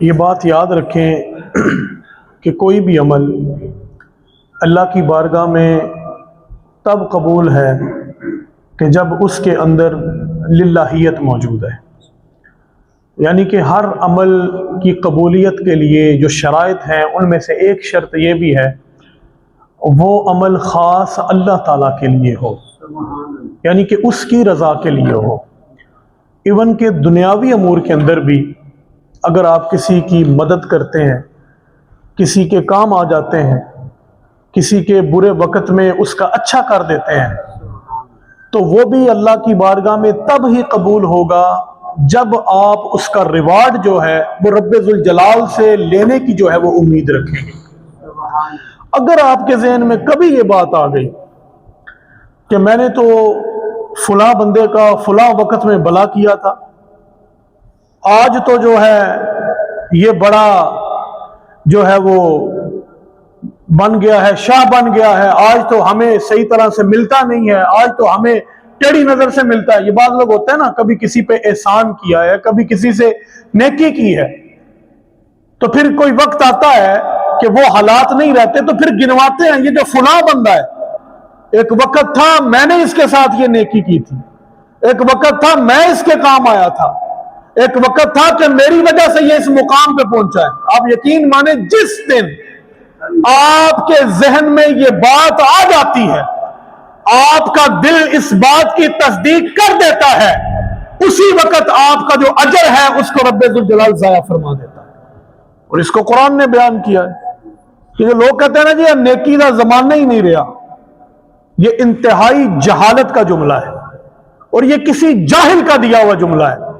یہ بات یاد رکھیں کہ کوئی بھی عمل اللہ کی بارگاہ میں تب قبول ہے کہ جب اس کے اندر للہیت موجود ہے، یعنی کہ ہر عمل کی قبولیت کے لیے جو شرائط ہیں ان میں سے ایک شرط یہ بھی ہے وہ عمل خاص اللہ تعالیٰ کے لیے ہو، یعنی کہ اس کی رضا کے لیے ہو۔ ایون کہ دنیاوی امور کے اندر بھی اگر آپ کسی کی مدد کرتے ہیں، کسی کے کام آ جاتے ہیں، کسی کے برے وقت میں اس کا اچھا کر دیتے ہیں، تو وہ بھی اللہ کی بارگاہ میں تب ہی قبول ہوگا جب آپ اس کا ریوارڈ جو ہے وہ رب ذوالجلال سے لینے کی جو ہے وہ امید رکھیں گے۔ اگر آپ کے ذہن میں کبھی یہ بات آ گئی کہ میں نے تو فلاں بندے کا فلاں وقت میں بھلا کیا تھا، آج تو جو ہے یہ بڑا جو ہے وہ بن گیا ہے، شاہ بن گیا ہے، آج تو ہمیں صحیح طرح سے ملتا نہیں ہے، آج تو ہمیں ٹیڑھی نظر سے ملتا ہے۔ یہ بعض لوگ ہوتے ہیں نا، کبھی کسی پہ احسان کیا ہے، کبھی کسی سے نیکی کی ہے، تو پھر کوئی وقت آتا ہے کہ وہ حالات نہیں رہتے تو پھر گنواتے ہیں یہ جو فلاں بندہ ہے، ایک وقت تھا میں نے اس کے ساتھ یہ نیکی کی تھی، ایک وقت تھا میں اس کے کام آیا تھا، ایک وقت تھا کہ میری وجہ سے یہ اس مقام پہ پہنچا ہے۔ آپ یقین مانیں جس دن آپ کے ذہن میں یہ بات آ جاتی ہے، آپ کا دل اس بات کی تصدیق کر دیتا ہے، اسی وقت آپ کا جو اجر ہے اس کو رب ذوالجلال ضائع فرما دیتا ہے۔ اور اس کو قرآن نے بیان کیا ہے کہ جو لوگ کہتے ہیں نا جی نیکی کا زمانہ ہی نہیں رہا، یہ انتہائی جہالت کا جملہ ہے اور یہ کسی جاہل کا دیا ہوا جملہ ہے۔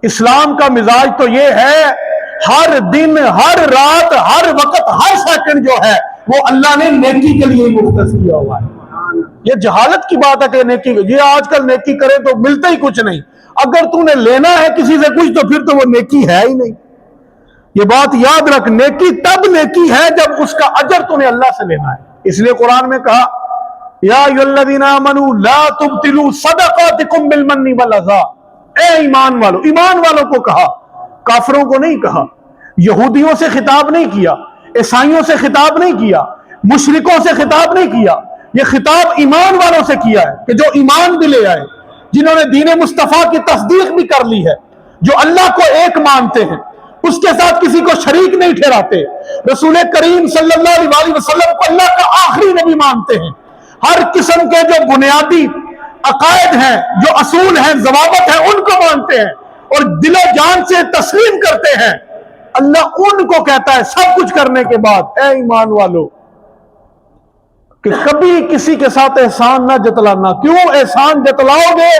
اسلام کا مزاج تو یہ ہے ہر دن، ہر رات، ہر وقت، ہر سیکنڈ جو ہے وہ اللہ نے نیکی کے لیے مختص کیا ہوا ہے۔ یہ جہالت کی بات ہے کہ نیکی، یہ آج کل نیکی کرے تو ملتا ہی کچھ نہیں، اگر تو نے لینا ہے کسی سے کچھ تو پھر تو وہ نیکی ہے ہی نہیں۔ یہ بات یاد رکھ، نیکی تب نیکی ہے جب اس کا اجر تو نے اللہ سے لینا ہے۔ اس لیے قرآن میں کہا یا ایھا الذین آمنوا لا تبطلوا صدقاتکم بالمن والاذی، اے ایمان والو، ایمان والوں کو کہا، کافروں کو نہیں کہا، یہودیوں سے خطاب نہیں کیا، عیسائیوں سے خطاب نہیں کیا، مشرکوں سے خطاب نہیں کیا، یہ خطاب ایمان والوں سے کیا ہے کہ جو ایمان بھی لے آئے، جنہوں نے دین مصطفیٰ کی تصدیق بھی کر لی ہے، جو اللہ کو ایک مانتے ہیں، اس کے ساتھ کسی کو شریک نہیں ٹھہراتے، رسول کریم صلی اللہ علیہ وسلم کو اللہ کا آخری نبی مانتے ہیں، ہر قسم کے جو بنیادی عقائد ہیں، جو اصول ہیں، ضوابط ہیں، ان کو مانتے ہیں اور دل و جان سے تسلیم کرتے ہیں۔ اللہ ان کو کہتا ہے سب کچھ کرنے کے بعد، اے ایمان والو، کہ کبھی کسی کے ساتھ احسان نہ جتلانا۔ کیوں احسان جتلاؤ گے؟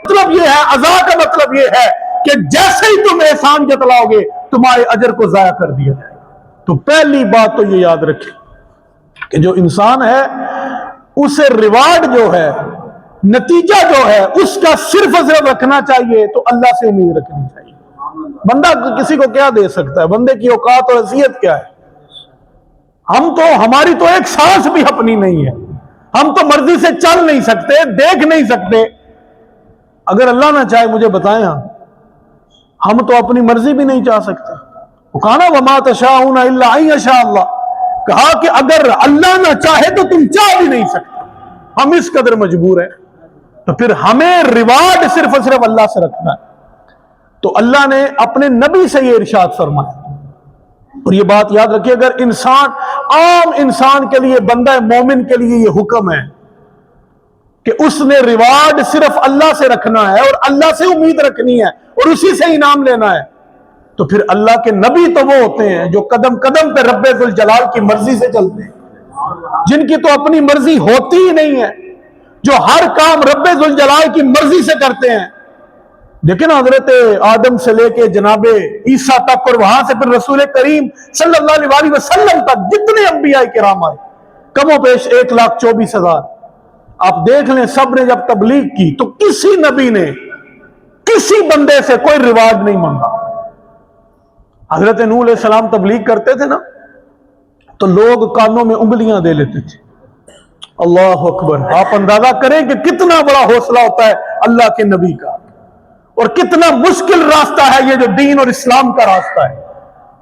مطلب یہ ہے، عزا کا مطلب یہ ہے کہ جیسے ہی تم احسان جتلاؤ گے تمہارے اجر کو ضائع کر دیا جائے گا۔ تو پہلی بات تو یہ یاد رکھیں کہ جو انسان ہے اسے ریوارڈ جو ہے، نتیجہ جو ہے اس کا صرف رکھنا چاہیے تو اللہ سے امید رکھنی چاہیے۔ بندہ کسی کو کیا دے سکتا ہے؟ بندے کی اوقات اور حیثیت کیا ہے؟ ہماری تو ایک سانس بھی اپنی نہیں ہے، ہم تو مرضی سے چل نہیں سکتے، دیکھ نہیں سکتے۔ اگر اللہ نہ چاہے، مجھے بتائیں، ہم تو اپنی مرضی بھی نہیں چاہ سکتے۔ وَقَالَ وَمَا تَشَاءُونَ إِلَّا أَن يَشَاءَ اللَّهُ، کہا کہ اگر اللہ نہ چاہے تو تم چاہ بھی نہیں سکتے، ہم اس قدر مجبور ہیں۔ تو پھر ہمیں ریوارڈ صرف اور صرف اللہ سے رکھنا ہے۔ تو اللہ نے اپنے نبی سے یہ ارشاد فرمایا، اور یہ بات یاد رکھیے، اگر عام انسان کے لیے، بندہ مومن کے لیے یہ حکم ہے کہ اس نے ریوارڈ صرف اللہ سے رکھنا ہے اور اللہ سے امید رکھنی ہے اور اسی سے انعام لینا ہے، تو پھر اللہ کے نبی تو وہ ہوتے ہیں جو قدم قدم پہ رب ذوالجلال کی مرضی سے چلتے ہیں، جن کی تو اپنی مرضی ہوتی ہی نہیں ہے، جو ہر کام رب ذوالجلال کی مرضی سے کرتے ہیں۔ لیکن حضرت آدم سے لے کے جناب عیسیٰ تک اور وہاں سے پھر رسول کریم صلی اللہ علیہ وسلم تک جتنے انبیاء کرام آئے، کم و بیش 1,24,000، آپ دیکھ لیں، سب نے جب تبلیغ کی تو کسی نبی نے کسی بندے سے کوئی ریوارڈ نہیں مانگا۔ حضرت نوح علیہ السلام تبلیغ کرتے تھے نا، تو لوگ کانوں میں انگلیاں دے لیتے تھے۔ اللہ اکبر! آپ اندازہ کریں کہ کتنا بڑا حوصلہ ہوتا ہے اللہ کے نبی کا، اور کتنا مشکل راستہ ہے یہ جو دین اور اسلام کا راستہ ہے۔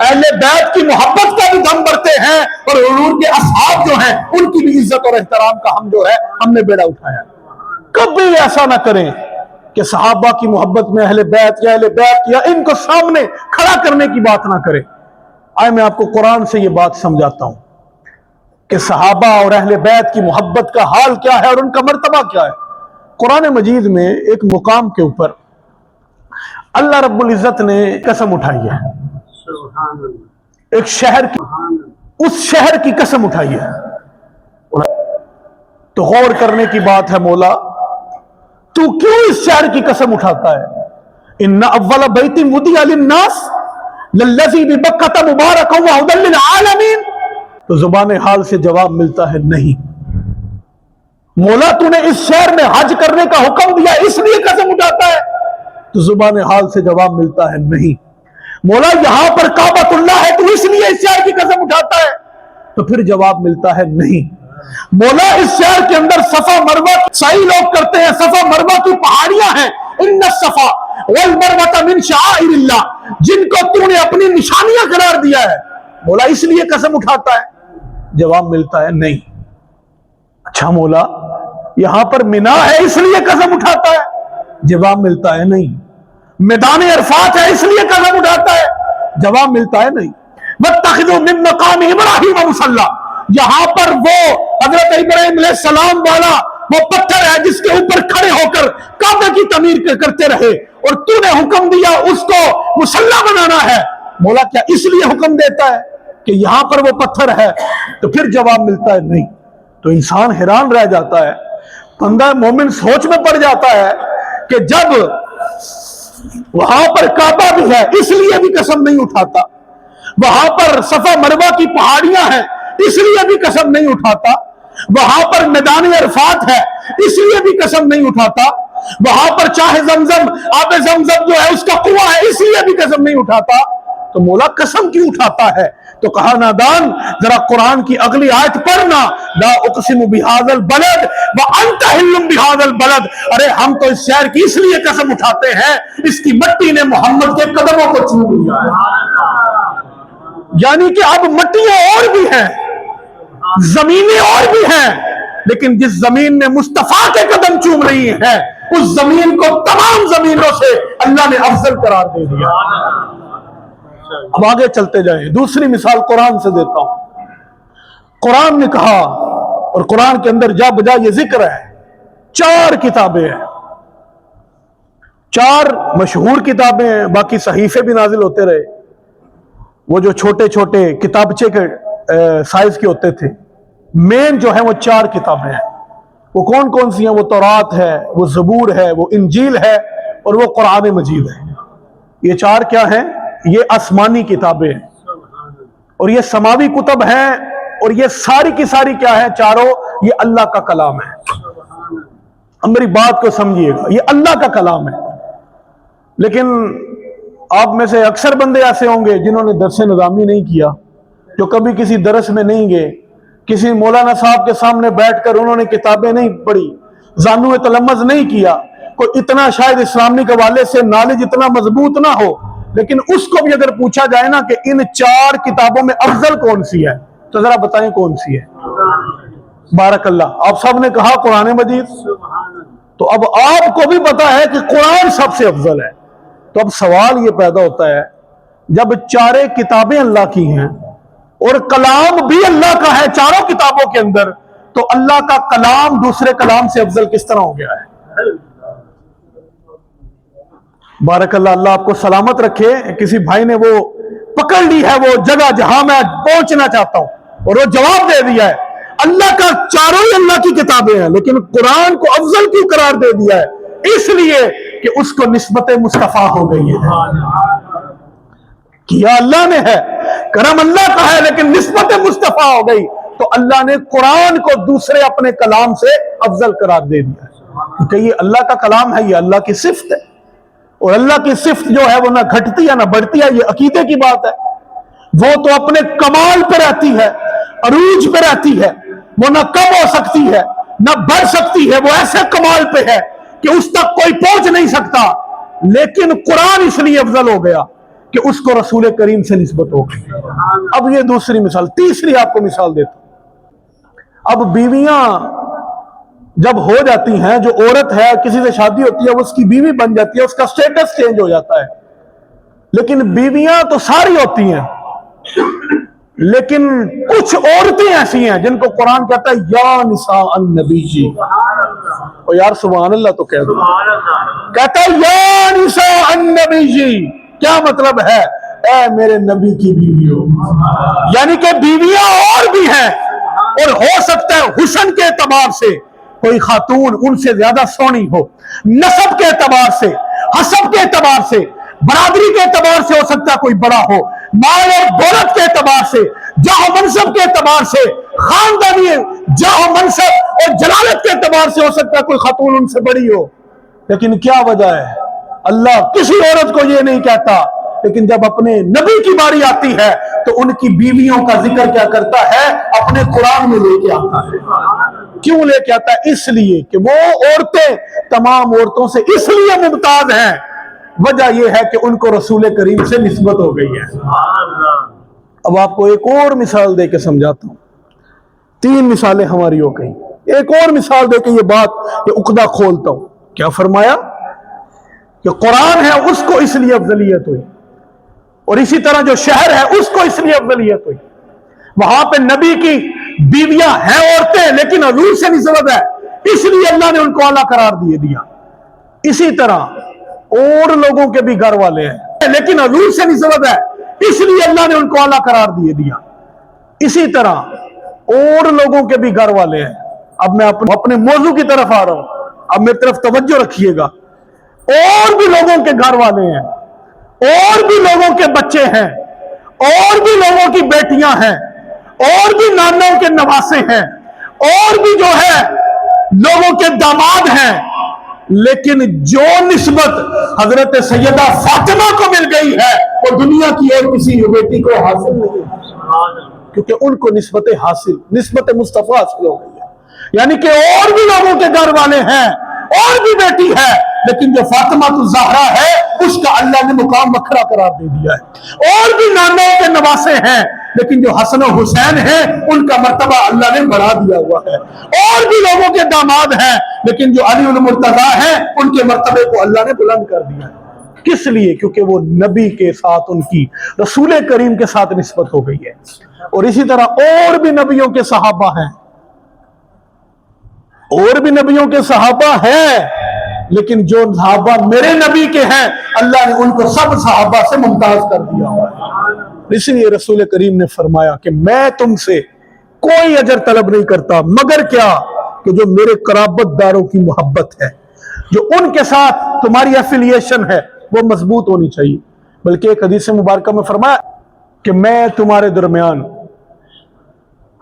اہل بیت کی محبت کا بھی دم بھرتے ہیں اور حضور کے اصحاب جو ہیں ان کی بھی عزت اور احترام کا ہم نے بیڑا اٹھایا۔ کبھی ایسا نہ کریں کہ صحابہ کی محبت میں اہل بیت یا ان کو سامنے کھڑا کرنے کی بات نہ کریں۔ آئے میں آپ کو قرآن سے یہ بات سمجھاتا ہوں کہ صحابہ اور اہل بیت کی محبت کا حال کیا ہے اور ان کا مرتبہ کیا ہے۔ قرآن مجید میں ایک مقام کے اوپر اللہ رب العزت نے قسم اٹھائی ہے، ایک شہر کی، اس شہر کی قسم اٹھائی ہے۔ تو غور کرنے کی بات ہے، مولا تو کیوں اس شہر کی قسم اٹھاتا ہے؟ ان اول بیت وضع للناس للذی ببکۃ مبارکا وہدی للعالمین۔ تو زبان حال سے جواب ملتا ہے نہیں۔ مولا تو نے اس شہر میں حج کرنے کا حکم دیا اس لیے قسم اٹھاتا ہے؟ تو زبان حال سے جواب ملتا ہے نہیں۔ مولا یہاں پر کعبۃ اللہ ہے تو اس لیے اس شہر کی قسم اٹھاتا ہے؟ تو پھر جواب ملتا ہے نہیں۔ مولا اس شہر کے اندر صفا مروہ سعی لوگ کرتے ہیں، صفا مروہ کی پہاڑیاں ہیں، ان الصفا والمروہ من شعائر اللہ، جن کو تو نے اپنی نشانیاں قرار دیا ہے، مولا اس لیے قسم اٹھاتا ہے؟ جواب ملتا ہے نہیں۔ اچھا مولا یہاں پر منا ہے اس لیے قسم اٹھاتا ہے؟ جواب ملتا ہے نہیں۔ میدان عرفات ہے اس لیے قسم اٹھاتا ہے؟ جواب ملتا ہے نہیں۔ واتخذوا من مقام ابراہیم مصلی، یہاں پر وہ حضرت ابراہیم علیہ السلام والا وہ پتھر ہے جس کے اوپر کھڑے ہو کر کعبے کی تعمیر کرتے رہے اور تو نے حکم دیا اس کو مصلی بنانا ہے، مولا کیا اس لیے حکم دیتا ہے کہ یہاں پر وہ پتھر ہے؟ تو پھر جواب ملتا ہے نہیں۔ تو انسان حیران رہ جاتا ہے، بندہ مومن سوچ میں پڑ جاتا ہے کہ جب وہاں پر کعبہ بھی ہے اس لیے بھی قسم نہیں اٹھاتا، وہاں پر صفا مروہ کی پہاڑیاں ہیں اس لیے بھی قسم نہیں اٹھاتا، وہاں پر میدان عرفات ہے اس لیے بھی قسم نہیں اٹھاتا، وہاں پر چاہ زمزم آب زمزم جو ہے اس کا کنواں ہے اس لیے بھی قسم نہیں اٹھاتا، تو مولا قسم کیوں اٹھاتا ہے؟ تو کہا نادان ذرا قرآن کی اگلی آیت پڑھنا، لا اقسم بہذا البلد وانت حل بہذا البلد، ارے ہم تو اس شہر کی اس لیے قسم اٹھاتے ہیں اس کی مٹی نے محمد کے قدموں کو چوم لیا ہے۔ یعنی کہ اب مٹیاں اور بھی ہیں، زمینیں اور بھی ہیں، لیکن جس زمین نے مصطفیٰ کے قدم چوم رہی ہیں اس زمین کو تمام زمینوں سے اللہ نے افضل قرار دے دیا۔ اب آگے چلتے جائیں، دوسری مثال قرآن سے دیتا ہوں۔ قرآن نے کہا، اور قرآن کے اندر جا بجا یہ ذکر ہے، 4 کتابیں ہیں، 4 مشہور کتابیں ہیں، باقی صحیفے بھی نازل ہوتے رہے، وہ جو چھوٹے چھوٹے کتابچے کے سائز کے ہوتے تھے، مین جو ہیں وہ 4 کتابیں ہیں۔ وہ کون کون سی ہیں؟ وہ تورات ہے، وہ زبور ہے، وہ انجیل ہے اور وہ قرآن مجید ہے۔ یہ 4 کیا ہیں؟ یہ آسمانی کتابیں ہیں اور یہ سماوی کتب ہیں، اور یہ ساری کی ساری کیا ہے؟ چاروں یہ اللہ کا کلام ہے۔ اب میری بات کو سمجھیے گا، یہ اللہ کا کلام ہے۔ لیکن آپ میں سے اکثر بندے ایسے ہوں گے جنہوں نے درس نظامی نہیں کیا، جو کبھی کسی درس میں نہیں گئے، کسی مولانا صاحب کے سامنے بیٹھ کر انہوں نے کتابیں نہیں پڑھی، زانو تلمذ نہیں کیا، کوئی اتنا شاید اسلامی حوالے سے نالج اتنا مضبوط نہ ہو، لیکن اس کو بھی اگر پوچھا جائے نا کہ ان 4 کتابوں میں افضل کون سی ہے تو ذرا بتائیں کون سی ہے؟ بارک اللہ، آپ سب نے کہا قرآن مجید، تو اب آپ کو بھی پتا ہے کہ قرآن سب سے افضل ہے۔ تو اب سوال یہ پیدا ہوتا ہے، جب 4 کتابیں اللہ کی ہیں اور کلام بھی اللہ کا ہے 4 کتابوں کے اندر، تو اللہ کا کلام دوسرے کلام سے افضل کس طرح ہو گیا ہے؟ بارک اللہ، اللہ آپ کو سلامت رکھے۔ کسی بھائی نے وہ پکڑ لی ہے وہ جگہ جہاں میں پہنچنا چاہتا ہوں، اور وہ جواب دے دیا ہے، اللہ کا 4 ہی اللہ کی کتابیں ہیں، لیکن قرآن کو افضل کیوں قرار دے دیا ہے؟ اس لیے کہ اس کو نسبت مصطفیٰ ہو گئی ہے۔ کیا اللہ نے ہے، کرم اللہ کا ہے، لیکن نسبت مصطفیٰ ہو گئی تو اللہ نے قرآن کو دوسرے اپنے کلام سے افضل قرار دے دیا ہے، کیونکہ یہ اللہ کا کلام ہے، یہ اللہ کی صفت ہے، اور اللہ کی صفت جو ہے وہ نہ گھٹتی ہے نہ بڑھتی ہے، یہ عقیدے کی بات ہے۔ وہ تو اپنے کمال پہ رہتی ہے، عروج پہ رہتی ہے، وہ نہ کم ہو سکتی ہے نہ بڑھ سکتی ہے، وہ ایسے کمال پہ ہے کہ اس تک کوئی پہنچ نہیں سکتا۔ لیکن قرآن اس لیے افضل ہو گیا کہ اس کو رسول کریم سے نسبت ہو گئی۔ اب یہ دوسری مثال، تیسری آپ کو مثال دیتا ہوں۔ اب بیویاں جب ہو جاتی ہیں، جو عورت ہے کسی سے شادی ہوتی ہے وہ اس کی بیوی بن جاتی ہے، اس کا سٹیٹس چینج ہو جاتا ہے۔ لیکن بیویاں تو ساری ہوتی ہیں، لیکن کچھ عورتیں ایسی ہیں جن کو قرآن کہتا ہے یا نساء النبی جی، اور یار سبحان اللہ تو کہہ دو، کہتا ہے یا نساء النبی جی، کیا مطلب ہے؟ اے میرے نبی کی بیویوں، یعنی کہ بیویاں اور بھی ہیں، اور ہو سکتا ہے حسن کے اعتبار سے کوئی خاتون ان سے زیادہ سونی ہو، نسب کے اعتبار سے، حسب کے اعتبار سے، برادری کے اعتبار سے ہو سکتا ہے کوئی بڑا ہو، مال اور دولت کے اعتبار سے، جاہ و منصب کے اعتبار سے، خاندانی جاہ و منصب اور جلالت کے اعتبار سے ہو سکتا ہے کوئی خاتون ان سے بڑی ہو، لیکن کیا وجہ ہے؟ اللہ کسی عورت کو یہ نہیں کہتا، لیکن جب اپنے نبی کی باری آتی ہے تو ان کی بیویوں کا ذکر کیا کرتا ہے؟ اپنے قرآن میں لے کے آتا ہے۔ کیوں لے کے آتا ہے؟ اس لیے کہ وہ عورتیں تمام عورتوں سے اس لیے ممتاز ہیں، وجہ یہ ہے کہ ان کو رسول کریم سے نسبت ہو گئی ہے۔ اب آپ کو ایک اور مثال دے کے سمجھاتا ہوں، تین مثالیں ہماری ہو گئی، ایک اور مثال دے کے یہ بات یہ عقدہ کھولتا ہوں۔ کیا فرمایا کہ قرآن ہے اس کو اس لیے افضلیت ہوئی، اور اسی طرح جو شہر ہے اس کو اس لیے افضلیت ہوئی۔ وہاں پہ نبی کی بیویاں ہیں عورتیں، لیکن حضور سے نسبت ہے، اس لیے اللہ نے ان کو اعلیٰ قرار دیا۔ اسی طرح اور لوگوں کے بھی گھر والے ہیں، لیکن حضور سے نسبت ہے، اس لیے اللہ نے ان کو اعلیٰ قرار دیا۔ اسی طرح اور لوگوں کے بھی گھر والے ہیں۔ اب میں اپنے موضوع کی طرف آ رہا ہوں، اب میری طرف توجہ رکھیے گا۔ اور بھی لوگوں کے گھر والے ہیں، اور بھی لوگوں کے بچے ہیں، اور بھی لوگوں کی بیٹیاں ہیں، اور بھی نانوں کے نواسے ہیں، اور بھی جو ہے لوگوں کے داماد ہیں، لیکن جو نسبت حضرت سیدہ فاطمہ کو مل گئی ہے وہ دنیا کی اور کسی بیٹی کو حاصل نہیں ہے، کیونکہ ان کو نسبت مصطفیٰ حاصل ہو گئی ہے۔ یعنی کہ اور بھی لوگوں کے گھر والے ہیں، اور بھی بیٹی ہے، لیکن جو فاطمہ الزہرا ہے اس کا اللہ نے مقام وکھرا قرار دے دیا ہے۔ اور بھی نانوں کے نواسے ہیں، لیکن جو حسن و حسین ہیں ان کا مرتبہ اللہ نے بڑھا دیا ہوا ہے۔ اور بھی لوگوں کے داماد ہیں، لیکن جو علی المرتضیٰ ہیں ان کے مرتبے کو اللہ نے بلند کر دیا ہے۔ کس لیے؟ کیونکہ وہ نبی کے ساتھ ان کی رسول کریم کے ساتھ نسبت ہو گئی ہے۔ اور اسی طرح اور بھی نبیوں کے صحابہ ہیں، اور بھی نبیوں کے صحابہ ہیں، لیکن جو صحابہ میرے نبی کے ہیں اللہ نے ان کو سب صحابہ سے ممتاز کر دیا ہوا ہے۔ اس لیے رسول کریم نے فرمایا کہ میں تم سے کوئی اجر طلب نہیں کرتا، مگر کیا کہ جو میرے قرابت داروں کی محبت ہے، جو ان کے ساتھ تمہاری ایفیلیشن ہے وہ مضبوط ہونی چاہیے۔ بلکہ ایک حدیث مبارکہ میں فرمایا کہ میں تمہارے درمیان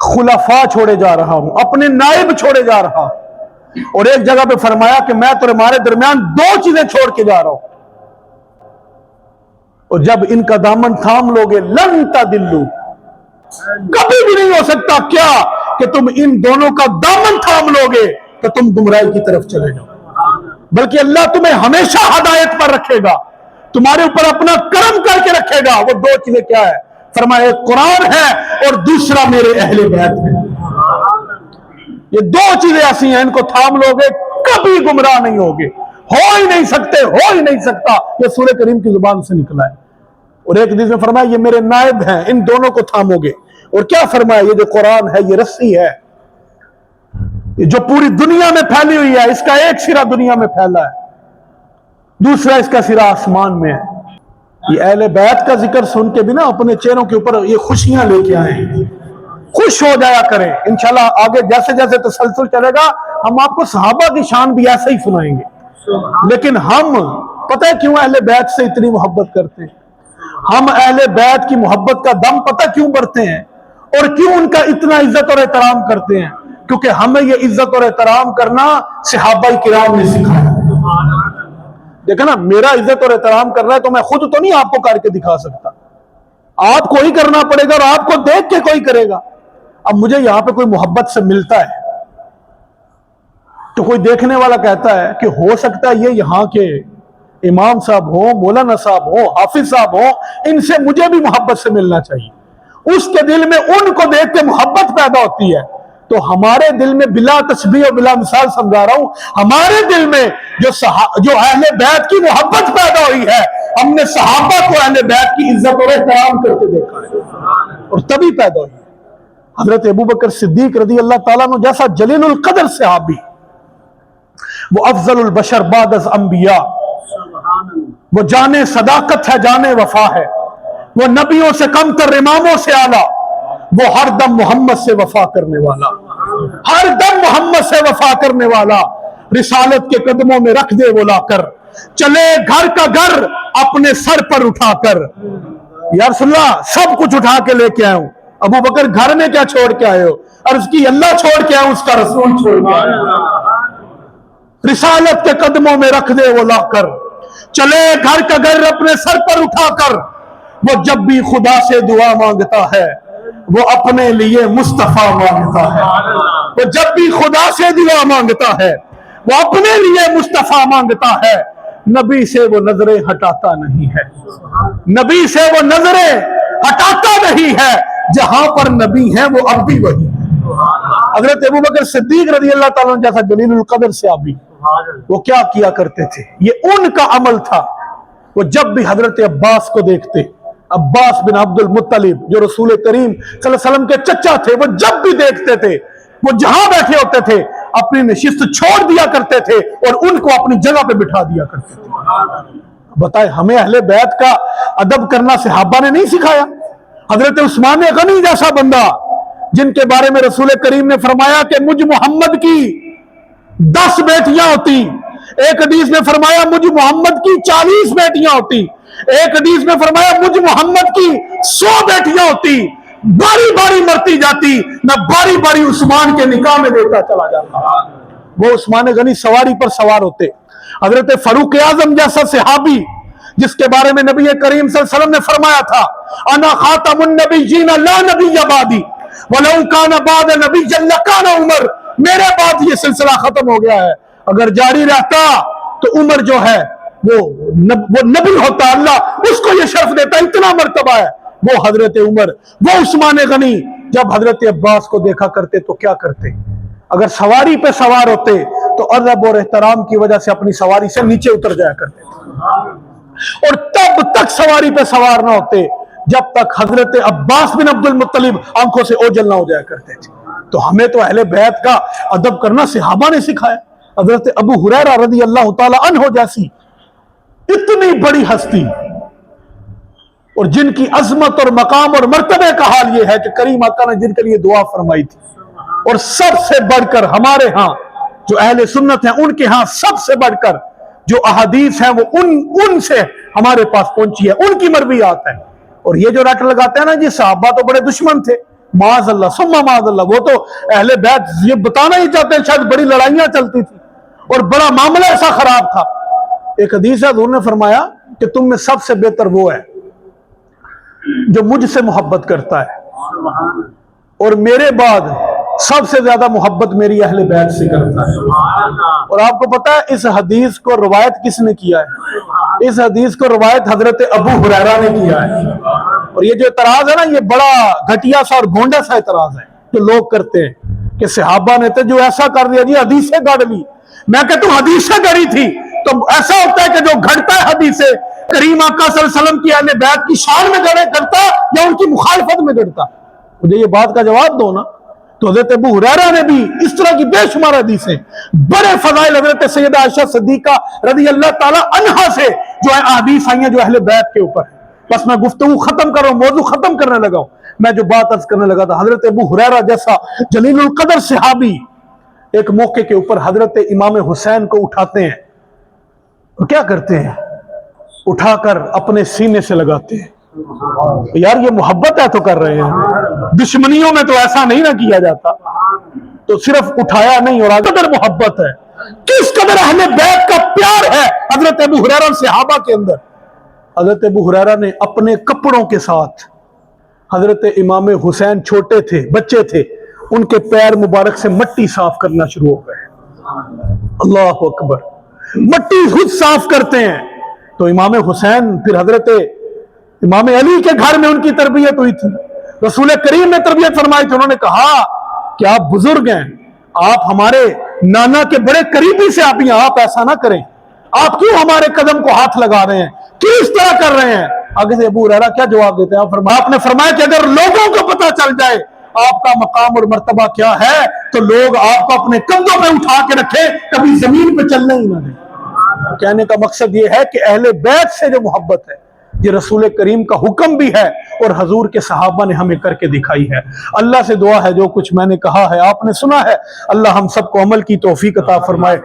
خلفاء چھوڑے جا رہا ہوں، اپنے نائب چھوڑے جا رہا ہوں، اور ایک جگہ پہ فرمایا کہ میں تمہارے درمیان دو چیزیں چھوڑ کے جا رہا ہوں، اور جب ان کا دامن تھام لوگے لن تضلوا، کبھی بھی نہیں ہو سکتا کیا کہ تم ان دونوں کا دامن تھام لوگے تو تم گمراہی کی طرف چلے جاؤ، بلکہ اللہ تمہیں ہمیشہ ہدایت پر رکھے گا، تمہارے اوپر اپنا کرم کر کے رکھے گا۔ وہ دو چیزیں کیا ہے؟ فرمایا ایک قرآن ہے اور دوسرا میرے اہل بیت ہے۔ یہ دو چیزیں ایسی ہیں، ان کو تھام لوگے کبھی گمراہ نہیں ہوگے، ہو ہی نہیں سکتے، ہو ہی نہیں سکتا۔ یہ سورہ کریم کی زبان سے نکلا ہے۔ اور ایک حدیث میں فرمایا یہ میرے نائب ہیں، ان دونوں کو تھامو گے۔ اور کیا فرمایا؟ یہ جو قرآن ہے یہ رسی ہے، یہ جو پوری دنیا میں پھیلی ہوئی ہے، اس کا ایک سرا دنیا میں پھیلا ہے، دوسرا اس کا سرا آسمان میں ہے۔ یہ اہل بیت کا ذکر سن کے بھی نا اپنے چہروں کے اوپر یہ خوشیاں لے کے آئیں، خوش ہو جایا کریں۔ انشاءاللہ آگے جیسے جیسے تسلسل چلے گا ہم آپ کو صحابہ کی شان بھی ایسے ہی سنائیں گے۔ لیکن ہم پتہ ہے کیوں اہل بیت سے اتنی محبت کرتے ہیں؟ ہم اہل بیت کی محبت کا دم پتہ کیوں بڑھتے ہیں اور کیوں ان کا اتنا عزت اور احترام کرتے ہیں؟ کیونکہ ہمیں یہ عزت اور احترام کرنا صحابہ کرام نے سکھایا۔ دیکھیں نا، میرا عزت اور احترام کر رہا ہے تو میں خود تو نہیں آپ کو کر کے دکھا سکتا، آپ کو ہی کرنا پڑے گا، اور آپ کو دیکھ کے کوئی کرے گا۔ اب مجھے یہاں پہ کوئی محبت سے ملتا ہے تو کوئی دیکھنے والا کہتا ہے کہ ہو سکتا ہے یہ یہاں کے امام صاحب ہوں، مولانا صاحب ہوں، حافظ صاحب ہوں، ان سے مجھے بھی محبت سے ملنا چاہیے۔ اس کے دل میں ان کو دیکھ کے محبت پیدا ہوتی ہے۔ تو ہمارے دل میں بلا تشبیہ و بلا مثال سمجھا رہا ہوں، ہمارے دل میں جو اہل بیت کی محبت پیدا ہوئی ہے، ہم نے صحابہ کو اہل بیت کی عزت اور احترام کرتے دیکھا ہے، اور تبھی پیدا ہوئی ہے۔ حضرت ابوبکر صدیق رضی اللہ تعالیٰ عنہ جیسا جلیل القدر صحابی، وہ افضل البشر بعد از انبیاء، وہ جانے صداقت ہے، جانے وفا ہے، وہ نبیوں سے کم تر، اماموں سے اعلیٰ، وہ ہر دم محمد سے وفا کرنے والا، ہر دم محمد سے وفا کرنے والا، رسالت کے قدموں میں رکھ دے وہ لا کر، چلے گھر کا گھر اپنے سر پر اٹھا کر۔ یا رسول اللہ سب کچھ اٹھا کے لے کے آئے ہوں، ابو بکر گھر میں کیا چھوڑ کے آئے ہو؟ عرض کی اللہ چھوڑ کے آئے، اس کا رسول چھوڑ کے آئے، رسالت کے قدموں میں رکھ دے وہ لا کر، چلے گھر کا گھر اپنے سر پر اٹھا کر، وہ جب بھی خدا سے دعا مانگتا ہے وہ اپنے لیے مصطفیٰ مانگتا ہے، وہ جب بھی خدا سے دعا مانگتا ہے وہ اپنے لیے مصطفیٰ مانگتا ہے، نبی سے وہ نظریں ہٹاتا نہیں ہے، نبی سے وہ نظریں ہٹاتا نہیں ہے، جہاں پر نبی ہیں وہ اب بھی وہی ہے۔ حضرت ابوبکر صدیق رضی اللہ تعالیٰ عنہ جیسا جلیل القدر صحابی، وہ کیا کیا کرتے تھے؟ یہ ان کا عمل تھا، وہ جب بھی حضرت عباس کو دیکھتے، عباس بن عبد المطلب جو رسول کریم صلی اللہ علیہ وسلم کے چچا تھے، وہ جب بھی دیکھتے تھے، وہ جہاں بیٹھے ہوتے تھے اپنی نشست چھوڑ دیا کرتے تھے اور ان کو اپنی جگہ پہ بٹھا دیا کرتے تھے۔ بتائے ہمیں اہل بیت کا ادب کرنا صحابہ نے نہیں سکھایا؟ حضرت عثمان غنی جیسا بندہ جن کے بارے میں رسول کریم نے فرمایا کہ مجھ محمد کی 10 بیٹیاں ہوتی، ایک حدیث میں فرمایا مجھ محمد کی 40 بیٹیاں ہوتی، ایک حدیث میں فرمایا مجھ محمد کی 100 بیٹیاں ہوتی، باری باری مرتی جاتی، نہ باری باری عثمان کے نکاح میں دیتا چلا جاتا۔ وہ عثمان غنی سواری پر سوار ہوتے، حضرت فاروق اعظم جیسا صحابی جس کے بارے میں نبی کریم صلی اللہ علیہ وسلم نے فرمایا تھا انا خاتم النبیین لا نبی بعدی ولو کان بعد نبی لکان عمر، میرے بعد یہ سلسلہ ختم ہو گیا ہے، اگر جاری رہتا تو عمر جو ہے وہ نبی ہوتا، اللہ اس کو یہ شرف دیتا، اتنا مرتبہ ہے وہ حضرت عمر۔ وہ عثمان غنی جب حضرت عباس کو دیکھا کرتے تو کیا کرتے؟ اگر سواری پہ سوار ہوتے تو ادب اور احترام کی وجہ سے اپنی سواری سے نیچے اتر جایا کرتے تھے، اور تب تک سواری پہ سوار نہ ہوتے جب تک حضرت عباس بن عبد المطلب آنکھوں سے اوجھل نہ ہو جایا کرتے تھے۔ تو ہمیں تو اہل بیت کا ادب کرنا صحابہ نے سکھایا۔ حضرت ابو ہریرہ رضی اللہ تعالی عنہ جیسی اتنی بڑی ہستی اور جن کی عظمت اور مقام اور مرتبے کا حال یہ ہے کہ کریم آقا نے جن کے لیے دعا فرمائی تھی، اور سب سے بڑھ کر ہمارے ہاں جو اہل سنت ہیں ان کے ہاں سب سے بڑھ کر جو احادیث ہیں وہ ان سے ہمارے پاس پہنچی ہے، ان کی مرویات ہیں۔ اور یہ جو رٹ لگاتے ہیں نا جی صحابہ تو بڑے دشمن تھے، معاذ اللہ ثم معاذ اللہ، وہ تو اہل بیت یہ بتانا ہی چاہتے ہیں شاید بڑی لڑائیاں چلتی تھی اور بڑا معاملہ ایسا خراب تھا۔ ایک حدیث ہے حضور نے فرمایا کہ تم میں سب سے بہتر وہ ہے جو مجھ سے محبت کرتا ہے، اور میرے بعد سب سے زیادہ محبت میری اہل بیت سے کرتا ہے۔ اور آپ کو پتا ہے اس حدیث کو روایت کس نے کیا ہے؟ اس حدیث کو روایت حضرت ابو ہریرہ نے کیا ہے۔ اور یہ جو اعتراض ہے نا یہ بڑا گھٹیا سا اور بھونڈا سا اعتراض ہے جو لوگ کرتے ہیں کہ صحابہ نے تو جو ایسا کر دیا جی حدیثیں گڑھ لی۔ میں کہتا ہوں حدیثیں گڑھی تھی تو ایسا ہوتا ہے کہ جو گھڑتا ہے حدیثیں کریم آقا صلی اللہ علیہ وسلم کی اہل بیت کی شان میں گڑھتا یا ان کی مخالفت میں گڑھتا؟ مجھے یہ بات کا جواب دو نا۔ تو حضرت ابو ہریرہ نے بھی اس طرح کی بے شمار حدیثیں، بڑے فضائل حضرت سیدہ عائشہ صدیقہ رضی اللہ تعالی عنہا سے جو ہے احادیث آئی ہیں جو اہل بیت کے اوپر ہے۔ بس میں گفتگو ختم کر رہا ہوں، موضوع ختم کرنے لگا ہوں۔ میں جو بات عرض کرنے لگا تھا، حضرت ابو ہریرہ جیسا جلیل القدر صحابی ایک موقع کے اوپر حضرت امام حسین کو اٹھاتے ہیں، اور کیا کرتے ہیں؟ اٹھا کر اپنے سینے سے لگاتے ہیں۔ یار یہ محبت ہے تو کر رہے ہیں، دشمنیوں میں تو ایسا نہیں نہ کیا جاتا۔ تو صرف اٹھایا نہیں اور قدر محبت ہے، کس قدر اہل بیت کا پیار ہے حضرت ابو ہریرہ صحابہ کے اندر۔ حضرت ابو ہریرہ نے اپنے کپڑوں کے ساتھ، حضرت امام حسین چھوٹے تھے، بچے تھے، ان کے پیر مبارک سے مٹی صاف کرنا شروع ہو گئے۔ اللہ اکبر، مٹی خود صاف کرتے ہیں تو امام حسین پھر حضرت امام علی کے گھر میں ان کی تربیت ہوئی تھی، رسول کریم نے تربیت فرمائی تھی. انہوں نے کہا کہ آپ بزرگ ہیں، آپ ہمارے نانا کے بڑے قریبی سے آپ ایسا نہ کریں، آپ کیوں ہمارے قدم کو ہاتھ لگا رہے ہیں، کیوں اس طرح کر رہے ہیں؟ آگے سے ابو ہریرہ کیا جواب دیتے ہیں؟ آپ نے فرمایا کہ اگر لوگوں کو پتہ چل جائے آپ کا مقام اور مرتبہ کیا ہے تو لوگ آپ کو اپنے کندھوں پہ اٹھا کے رکھے، کبھی زمین پہ چلنے ہی نہ دیں. کہنے کا مقصد یہ ہے کہ اہل بیت سے جو محبت ہے یہ رسول کریم کا حکم بھی ہے اور حضور کے صحابہ نے ہمیں کر کے دکھائی ہے. اللہ سے دعا ہے جو کچھ میں نے کہا ہے آپ نے سنا ہے، اللہ ہم سب کو عمل کی توفیق عطا فرمائے.